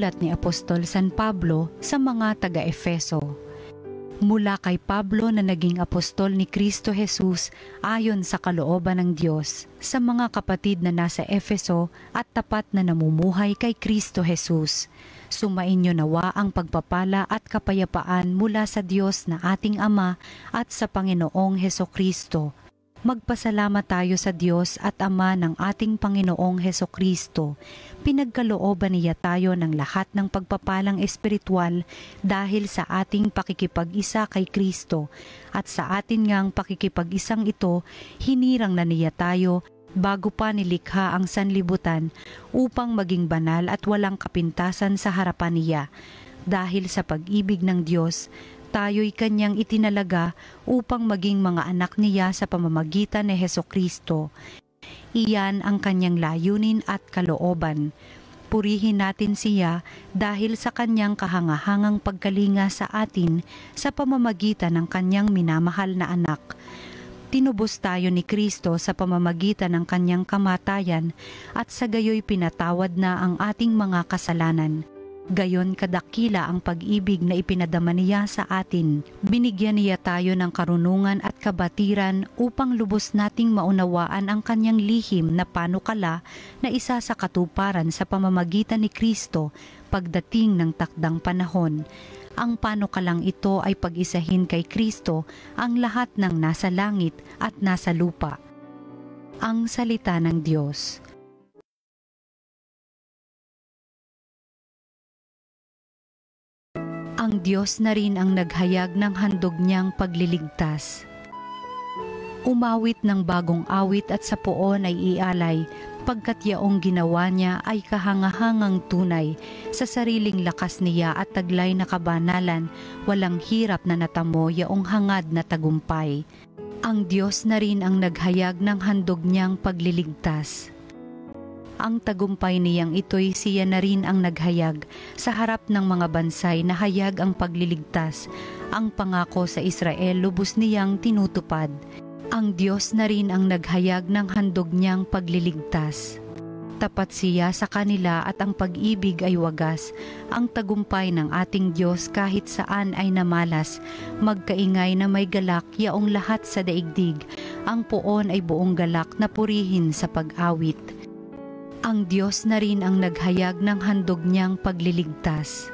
Sulat ni Apostol San Pablo sa mga taga-Efeso. Mula kay Pablo na naging apostol ni Kristo Jesus ayon sa kalooban ng Diyos, sa mga kapatid na nasa Efeso at tapat na namumuhay kay Kristo Jesus. Sumainyo nawa ang pagpapala at kapayapaan mula sa Diyos na ating Ama at sa Panginoong Hesukristo. Magpasalamat tayo sa Diyos at Ama ng ating Panginoong Hesukristo. Pinagkalooban niya tayo ng lahat ng pagpapalang espiritual dahil sa ating pakikipag-isa kay Kristo, at sa atin ngang pakikipag-isang ito, hinirang na niya tayo bago pa nilikha ang sanlibutan upang maging banal at walang kapintasan sa harapan niya. Dahil sa pag-ibig ng Diyos, tayo'y kanyang itinalaga upang maging mga anak niya sa pamamagitan ni Hesukristo. Iyan ang kanyang layunin at kalooban. Purihin natin siya dahil sa kanyang kahangahangang pagkalinga sa atin sa pamamagitan ng kanyang minamahal na anak. Tinubos tayo ni Kristo sa pamamagitan ng kanyang kamatayan at sa gayoy pinatawad na ang ating mga kasalanan. Gayon kadakila ang pag-ibig na ipinadama niya sa atin. Binigyan niya tayo ng karunungan at kabatiran upang lubos nating maunawaan ang kanyang lihim na panukala na isa sa katuparan sa pamamagitan ni Kristo pagdating ng takdang panahon. Ang panukalang ito ay pag-isahin kay Kristo ang lahat ng nasa langit at nasa lupa. Ang salita ng Diyos. Ang Diyos na rin ang naghayag ng handog niyang pagliligtas. Umawit ng bagong awit at sa poon ay ialay, pagkat yaong ginawa niya ay kahangahangang tunay, sa sariling lakas niya at taglay na kabanalan, walang hirap na natamo yaong hangad na tagumpay. Ang Diyos na rin ang naghayag ng handog niyang pagliligtas. Ang tagumpay niyang ito'y siya na rin ang naghayag sa harap ng mga bansay na hayag ang pagliligtas. Ang pangako sa Israel lubos niyang tinutupad. Ang Diyos na rin ang naghayag ng handog niyang pagliligtas. Tapat siya sa kanila at ang pag-ibig ay wagas. Ang tagumpay ng ating Diyos kahit saan ay namalas. Magkaingay na may galak yaong lahat sa daigdig. Ang poon ay buong galak na purihin sa pag-awit. Ang Diyos na rin ang naghayag ng handog niyang pagliligtas.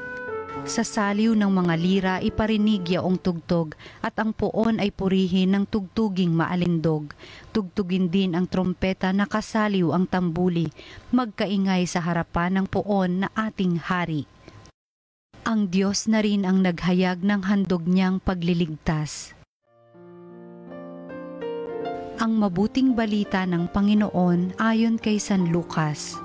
Sa saliw ng mga lira iparinig yaong tugtog, at ang poon ay purihin ng tugtuging maalindog. Tugtugin din ang trompeta na kasaliw ang tambuli, magkaingay sa harapan ng poon na ating hari. Ang Diyos na rin ang naghayag ng handog niyang pagliligtas. Ang mabuting balita ng Panginoon ayon kay San Lucas.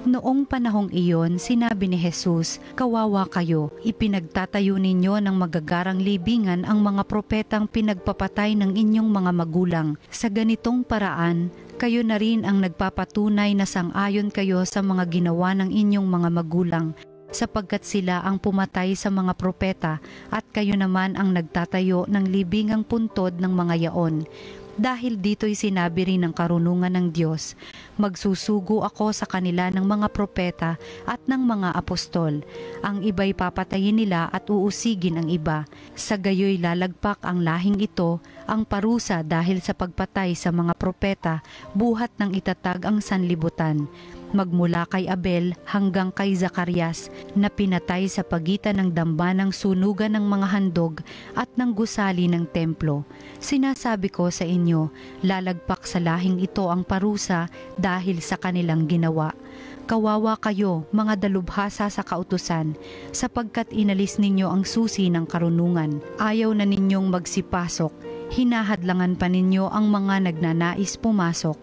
Noong panahong iyon, sinabi ni Jesus, "Kawawa kayo, ipinagtatayo ninyo ng magagarang libingan ang mga propetang pinagpapatay ng inyong mga magulang. Sa ganitong paraan, kayo na rin ang nagpapatunay na sang-ayon kayo sa mga ginawa ng inyong mga magulang, sapagkat sila ang pumatay sa mga propeta at kayo naman ang nagtatayo ng libingang puntod ng mga yaon." Dahil dito'y sinabi rin ng karunungan ng Diyos, "Magsusugo ako sa kanila ng mga propeta at ng mga apostol. Ang iba'y papatayin nila at uusigin ang iba. Sa gayoy lalagpak ang lahing ito ang parusa dahil sa pagpatay sa mga propeta, buhat ng itatag ang sanlibutan. Magmula kay Abel hanggang kay Zacarias na pinatay sa pagitan ng damba ng sunugan ng mga handog at ng gusali ng templo. Sinasabi ko sa inyo, lalagpak sa lahing ito ang parusa dahil sa kanilang ginawa. Kawawa kayo, mga dalubhasa sa kautusan, sapagkat inalis ninyo ang susi ng karunungan. Ayaw na ninyong magsipasok, hinahadlangan pa ninyo ang mga nagnanais pumasok.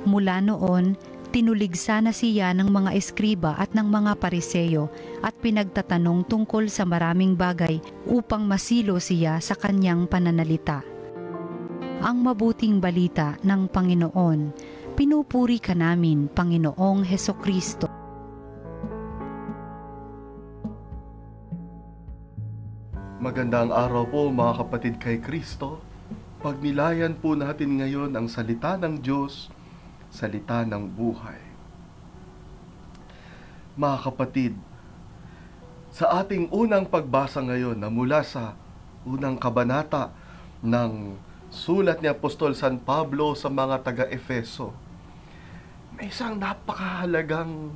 Mula noon, tinuligsa na siya ng mga eskriba at ng mga pariseyo at pinagtatanong tungkol sa maraming bagay upang masilo siya sa kanyang pananalita. Ang mabuting balita ng Panginoon. Pinupuri ka namin, Panginoong Hesukristo. Magandang araw po mga kapatid kay Kristo. Pagnilayan po natin ngayon ang salita ng Diyos, salita ng buhay. Mga kapatid, Sa ating unang pagbasa ngayon na mula sa unang kabanata ng sulat ni Apostol San Pablo sa mga taga-Efeso, may isang napakahalagang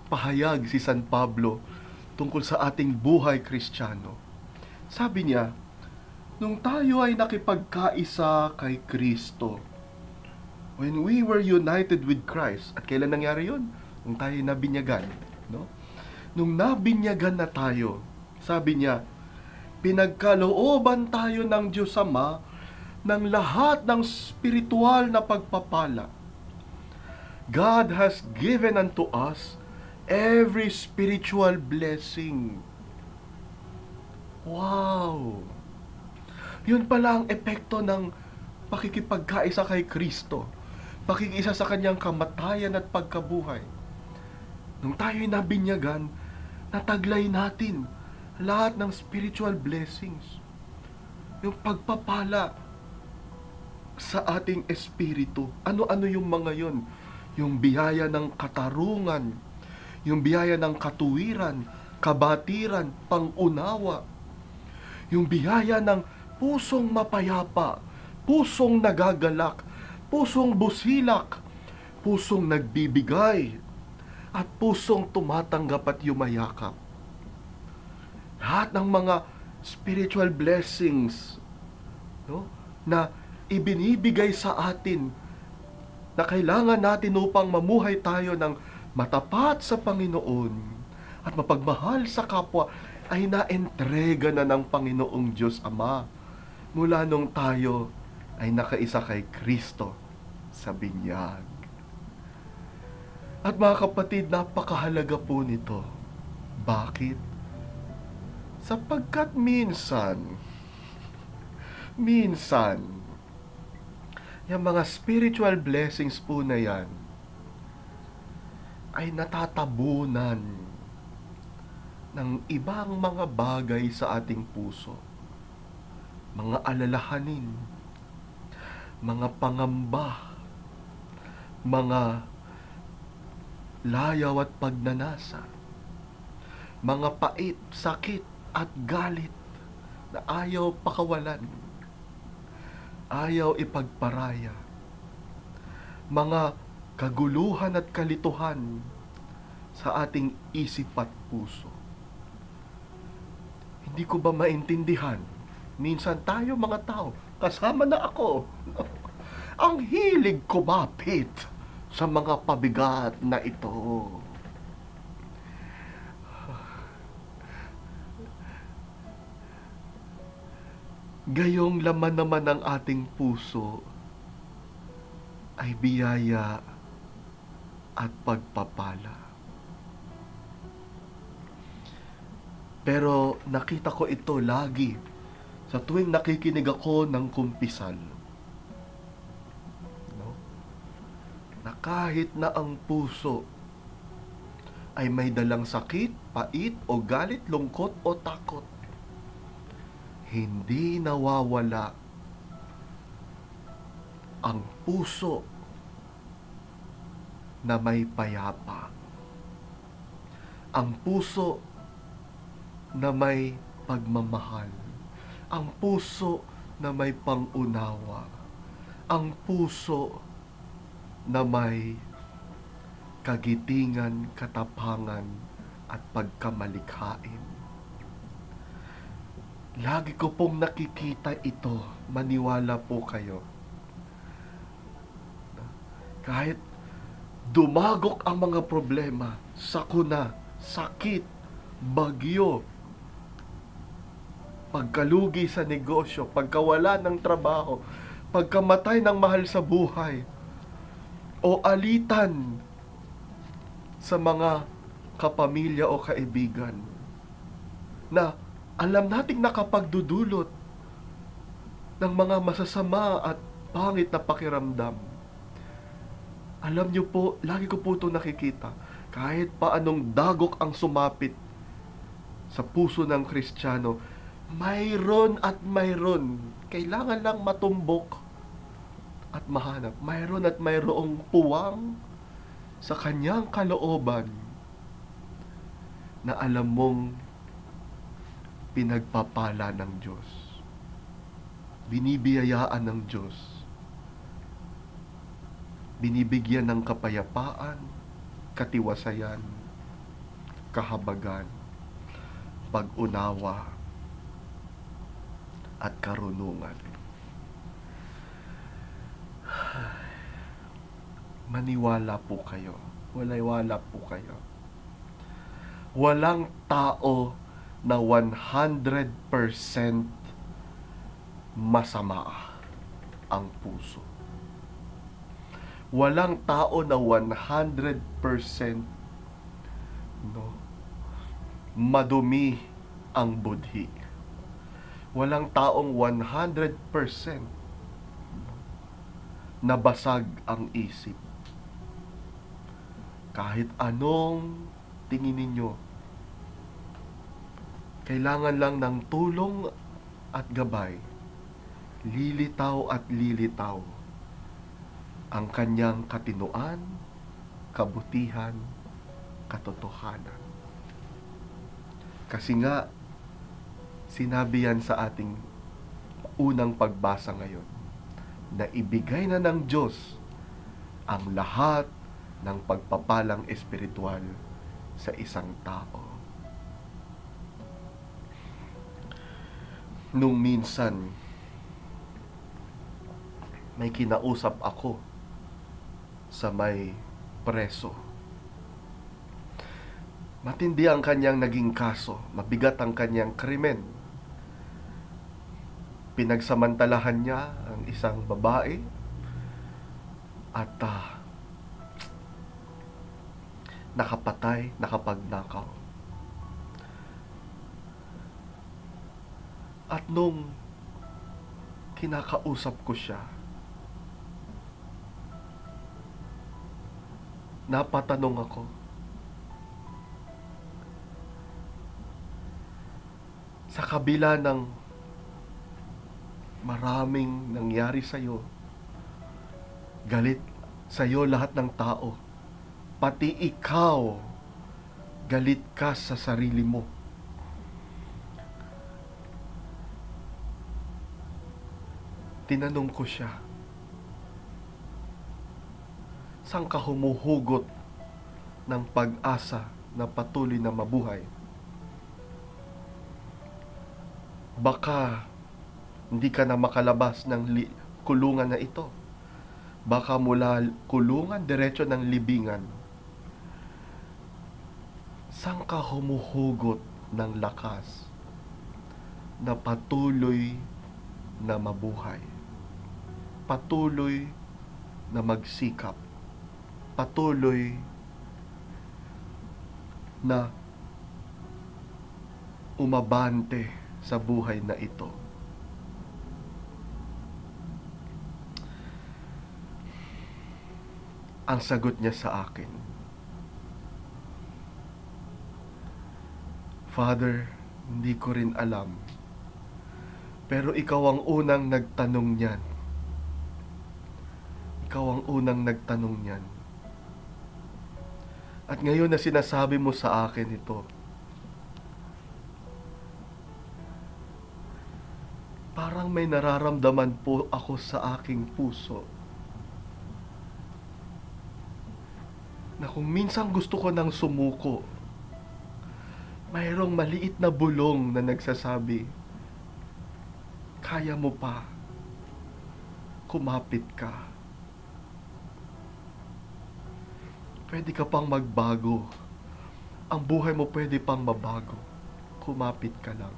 pahayag si San Pablo tungkol sa ating buhay Kristiyano. Sabi niya, nung tayo ay nakipagkaisa kay Kristo, when we were united with Christ, at kailan nangyari yun? Nung tayo nabinyagan, no? Nung nabinyagan na tayo, sabi niya, pinagkalooban tayo ng Diyos Ama ng lahat ng spiritual na pagpapala. God has given unto us every spiritual blessing. Wow! Yun pala ang epekto ng pakikipagkaisa kay Kristo. Pakikisa sa kanyang kamatayan at pagkabuhay. Nung tayo'y nabinyagan, nataglay natin lahat ng spiritual blessings. Yung pagpapala sa ating espiritu. Ano-ano yung mga yon? Yung biyaya ng katarungan, yung biyaya ng katuwiran, kabatiran, pangunawa, yung biyaya ng pusong mapayapa, pusong nagagalak, pusong busilak, pusong nagbibigay, at pusong tumatanggap at yumayakap. Lahat ng mga spiritual blessings, no, na ibinibigay sa atin na kailangan natin upang mamuhay tayo ng matapat sa Panginoon at mapagmahal sa kapwa, ay naentrega na ng Panginoong Diyos Ama mula nung tayo ay nakaisa kay Kristo sa binyag. At mga kapatid, napakahalaga po nito. Bakit? Sapagkat minsan, yung mga spiritual blessings po na yan, ay natatabunan ng ibang mga bagay sa ating puso. Mga alalahanin, mga pangamba, mga layaw at pagnanasa, mga pait, sakit at galit na ayaw pakawalan, ayaw ipagparaya, mga kaguluhan at kalituhan sa ating isip at puso. Hindi ko ba maintindihan? Minsan tayo mga tao, kasama na ako, ang hilig kumapit sa mga pabigat na ito. Gayong laman naman ng ating puso ay biyaya at pagpapala. Pero nakita ko ito lagi sa tuwing nakikinig ako ng kumpisal. Na kahit na ang puso ay may dalang sakit, pait o galit, lungkot o takot, hindi nawawala ang puso na may payapa. Ang puso na may pagmamahal. Ang puso na may pangunawa. Ang puso na may kagitingan, katapangan, at pagkamalikhain. Lagi ko pong nakikita ito, maniwala po kayo. Kahit dumagok ang mga problema, sakuna, sakit, bagyo, pagkalugi sa negosyo, pagkawala ng trabaho, pagkamatay ng mahal sa buhay, o alitan sa mga kapamilya o kaibigan na alam nating nakapagdudulot ng mga masasama at pangit na pakiramdam. Alam niyo po, lagi ko po ito nakikita, kahit pa anong dagok ang sumapit sa puso ng Kristiyano, mayroon at mayroon, kailangan lang matumbok at mahanap. Mayroon at mayroong puwang sa kanyang kalooban na alam mong pinagpapala ng Diyos, binibiyayaan ng Diyos, binibigyan ng kapayapaan, katiwasayan, kahabagan, pag-unawa, at karunungan. Maniwala po kayo. Wala po kayo. Walang tao na 100% masama ang puso. Walang tao na 100% madumi ang budhi. Walang taong 100% nabasag ang isip. Kahit anong tingin ninyo, kailangan lang ng tulong at gabay. Lilitaw at lilitaw ang kanyang katinuan, kabutihan, katotohanan. Kasi nga, sinabi yan sa ating unang pagbasa ngayon, na ibigay na ng Diyos ang lahat ng pagpapalang espiritual sa isang tao. Nung minsan, may kinausap ako sa may preso. Matindi ang kanyang naging kaso, mabigat ang kanyang krimen. Pinagsamantalahan niya ang isang babae at nakapatay, nakapagnakaw. At nung kinakausap ko siya, napatanong ako, sa kabila ng maraming nangyari sa'yo, galit sa'yo lahat ng tao, pati ikaw, galit ka sa sarili mo. Tinanong ko siya, saan ka humuhugot ng pag-asa na patuloy na mabuhay? Baka hindi ka na makalabas ng kulungan na ito. Baka mula kulungan, diretso ng libingan. Saan ka humuhugot ng lakas na patuloy na mabuhay? Patuloy na magsikap. Patuloy na umabante sa buhay na ito. Ang sagot niya sa akin, Father, hindi ko rin alam. Pero ikaw ang unang nagtanong niyan. Ikaw ang unang nagtanong niyan. At ngayon na sinasabi mo sa akin ito, parang may nararamdaman po ako sa aking puso na kung minsan gusto ko nang sumuko, mayroong maliit na bulong na nagsasabi, kaya mo pa, kumapit ka. Pwede ka pang magbago. Ang buhay mo pwede pang mabago. Kumapit ka lang.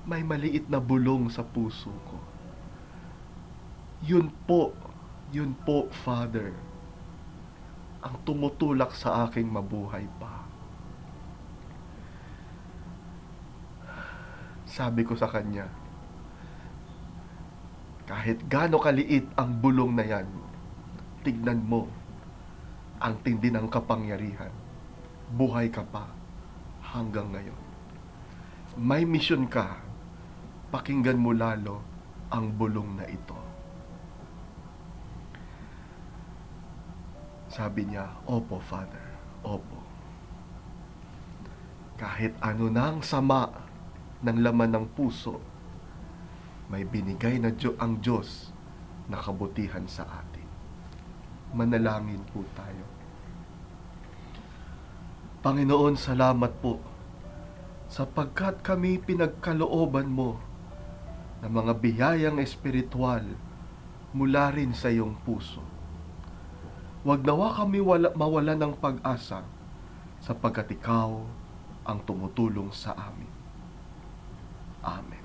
May maliit na bulong sa puso ko. Yun po, Father, ang tumutulak sa aking mabuhay pa. Sabi ko sa kanya, kahit gaano kaliit ang bulong na yan, tignan mo ang tindi ng kapangyarihan. Buhay ka pa hanggang ngayon. May misyon ka, pakinggan mo lalo ang bulong na ito. Sabi niya, opo, Father, opo. Kahit ano nang sama ng laman ng puso, may binigay na ang Diyos na kabutihan sa atin. Manalangin po tayo. Panginoon, salamat po sapagkat kami pinagkalooban mo ng mga biyayang espiritual mula rin sa iyong puso. Huwag nawa kami mawala ng pag-asa sapagkat ikaw ang tumutulong sa amin. Amen.